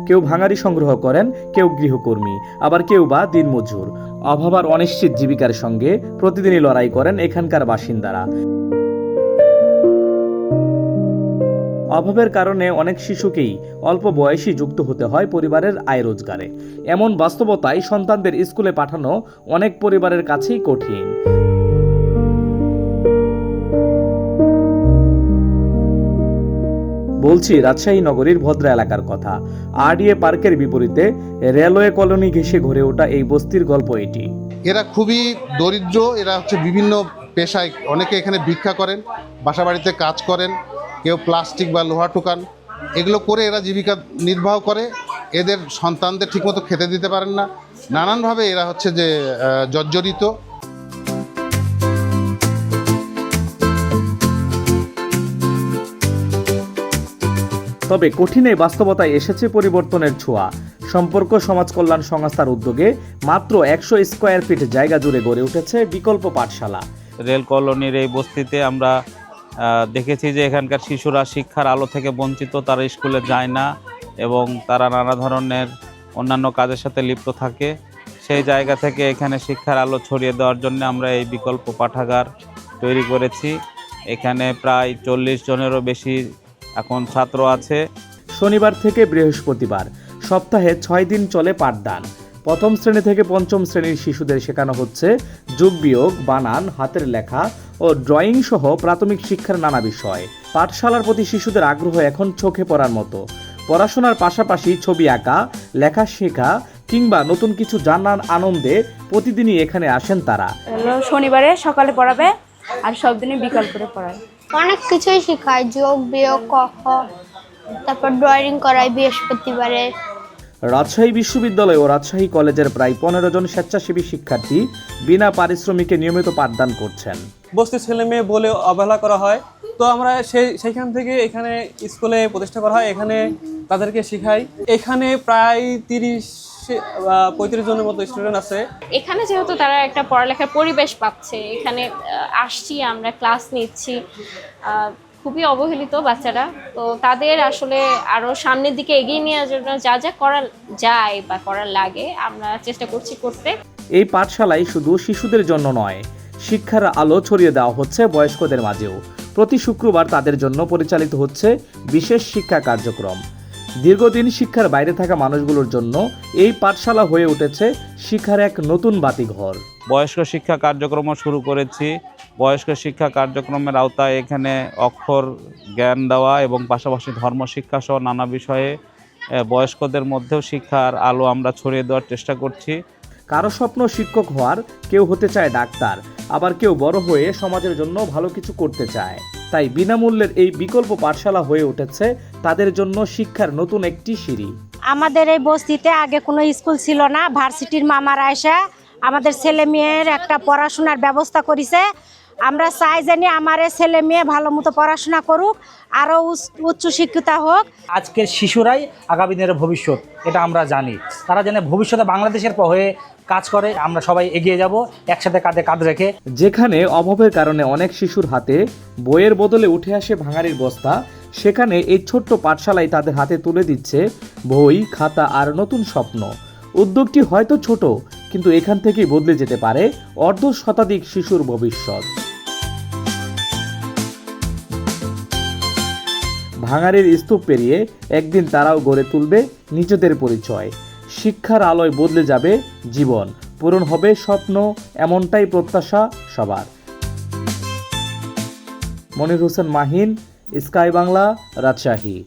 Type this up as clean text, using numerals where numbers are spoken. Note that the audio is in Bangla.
কেউ ভাঙাড়ি সংগ্রহ করেন, কেউ গৃহকর্মী, আবার কেউ বা দিনমজুর। অভাব আর অনিশ্চিত জীবিকার সঙ্গে প্রতিদিনই লড়াই করেন এখানকার বাসিন্দারা। অভাবের কারণে অনেক শিশুকেই অল্প বয়সী যুক্ত হতে হয় পরিবারের আয় রোজগারে। এমন বাস্তবতায় সন্তানদের স্কুলে পাঠানো অনেক পরিবারের কাছেই কঠিন। বলছি রাজশাহী নগরীর ভদ্রা এলাকার কথা। আরডিএ পার্কের বিপরীতে রেলওয়ে কলোনি ঘেঁষে গড়ে ওঠা এই বস্তির গল্প এটি। এরা খুবই দরিদ্র। এরা হচ্ছে বিভিন্ন পেশায়, অনেকে এখানে ভিক্ষা করেন, বাসাবাড়িতে কাজ করেন, কেউ প্লাস্টিক বা লোহা টোকান, এগুলো করে এরা জীবিকা নির্বাহ করে। এদের সন্তানদের ঠিকমতো খেতে দিতে পারেন না, নানানভাবে এরা হচ্ছে যে জর্জরিত। তবে কঠিন এই বাস্তবতায় এসেছে পরিবর্তনের ছোঁয়া। সম্পর্ক সমাজ কল্যাণ সংস্থার উদ্যোগে মাত্র 100 স্কয়ার ফিট জায়গা জুড়ে গড়ে উঠেছে বিকল্প পাঠশালা। রেল কলোনির এই বস্তিতে আমরা দেখেছি যে এখানকার শিশুরা শিক্ষার আলো থেকে বঞ্চিত, তারা স্কুলে যায় না এবং তারা নানা ধরনের অন্যান্য কাজের সাথে লিপ্ত থাকে। সেই জায়গা থেকে এখানে শিক্ষার আলো ছড়িয়ে দেওয়ার জন্য আমরা এই বিকল্প পাঠাগার তৈরি করেছি। এখানে প্রায় 40 জনেরও বেশি এখন ছাত্র আছে। শনিবার থেকে বৃহস্পতিবার সপ্তাহে 6 দিন চলে পাঠদান। প্রথম শ্রেণী থেকে পঞ্চম শ্রেণীর শিশুদের শেখানো হচ্ছে যোগ বিয়োগ, বানান, হাতের লেখা ও ড্রয়িং সহ প্রাথমিক শিক্ষার নানা বিষয়। পাঠশালার প্রতি শিশুদের আগ্রহ এখন চোখে পড়ার মতো। পড়াশোনার পাশাপাশি ছবি আঁকা, লেখা শেখা কিংবা নতুন কিছু জানার আনন্দে প্রতিদিনই এখানে আসেন তারা। শনিবারে সকালে পড়াবে আর সব দিনই বিকাল করে পড়ায়। অনেক কিছুই শেখায়, যোগ বিয়োগ, ক খ, তারপর ড্রয়িং করায় বৃহস্পতিবারে। রাজশাহী বিশ্ববিদ্যালয় ও রাজশাহী কলেজের প্রায় 15 জন স্বেচ্ছাসেবী শিক্ষার্থী বিনা পারিশ্রমিকে নিয়মিত পাঠদান করছেন। বস্তির ছেলে মেয়ে বলে অবহেলা করা হয়, তো আমরা সেইখান থেকে এখানে স্কুলে প্রতিষ্ঠা করা হয়, এখানে তাদেরকে শেখাই। এখানে প্রায় 30-35 জনের মতো স্টুডেন্ট আছে। এখানে যেহেতু তারা একটা পড়ালেখার পরিবেশ পাচ্ছে, এখানে আসছি, আমরা ক্লাস নিচ্ছি, খুবই অবহেলিত বাচ্চারা। তো তাদের আসলে আরও সামনের দিকে এগিয়ে নেওয়ার জন্য যা যা করা যায় বা করার লাগে আমরা চেষ্টা করছি করতে। এই পাঠশালায় শুধু শিশুদের জন্য নয়, শিক্ষার আলো ছড়িয়ে দেওয়া হচ্ছে বয়স্কদের মাঝেও। প্রতি শুক্রবার তাদের জন্য পরিচালিত হচ্ছে বিশেষ শিক্ষা কার্যক্রম। দীর্ঘদিন শিক্ষার বাইরে থাকা মানুষগুলোর জন্য এই পাঠশালা হয়ে উঠেছে শিক্ষার এক নতুন বাতিঘর। বয়স্ক শিক্ষা কার্যক্রমও শুরু করেছি। বয়স্ক শিক্ষা কার্যক্রমের আওতায় এখানে অক্ষর জ্ঞান দেওয়া এবং পাশাপাশি ধর্ম শিক্ষা সহ নানা বিষয়ে বয়স্কদের মধ্যেও শিক্ষার আলো আমরা ছড়িয়ে দেওয়ার চেষ্টা করছি। কারো স্বপ্ন শিক্ষক হওয়ার, কেউ হতে চায় ডাক্তার, আবার কেউ বড় হয়ে সমাজের জন্য ভালো কিছু করতে চায়। তাই বিনামূল্যের এই বিকল্প পাঠশালা হয়ে উঠেছে তাদের জন্য শিক্ষার নতুন একটি সিঁড়ি। আমাদের এই বস্তিতে আগে কোনো স্কুল ছিল না। ভার্সিটির মামারা এসে আমাদের ছেলে মেয়ের একটা পড়াশোনার ব্যবস্থা করেছে। আমরা চাই জানি আমার ছেলে মেয়ে ভালো মতো পড়াশোনা করুক, আরও উচ্চশিক্ষিত হোক। আজকের শিশুরাই আগামী দিনের ভবিষ্যৎ, এটা আমরা জানি। তারা যেন ভবিষ্যতে বাংলাদেশের হয়ে কাজ করে, আমরা সবাই এগিয়ে যাব একসাথে কাঁধে কাঁধ রেখে। যেখানে অভাবের কারণে অনেক শিশুর হাতে বইয়ের বদলে উঠে আসে ভাঙাড়ির বস্তা, সেখানে এই ছোট্ট পাঠশালায় তাদের হাতে তুলে দিচ্ছে বই, খাতা আর নতুন স্বপ্ন। উদ্যোগটি হয়তো ছোট, কিন্তু এখান থেকেই বদলে যেতে পারে অর্ধশতাধিক শিশুর ভবিষ্যৎ। ভাঙাড়ির স্তূপ পেরিয়ে একদিন তারাও গড়ে তুলবে নিজেদের পরিচয়। শিক্ষার আলোয় বদলে যাবে জীবন, পূরণ হবে স্বপ্ন, এমনটাই প্রত্যাশা সবার। মনির হোসেন মাহিন, স্কাই বাংলা, রাজশাহী।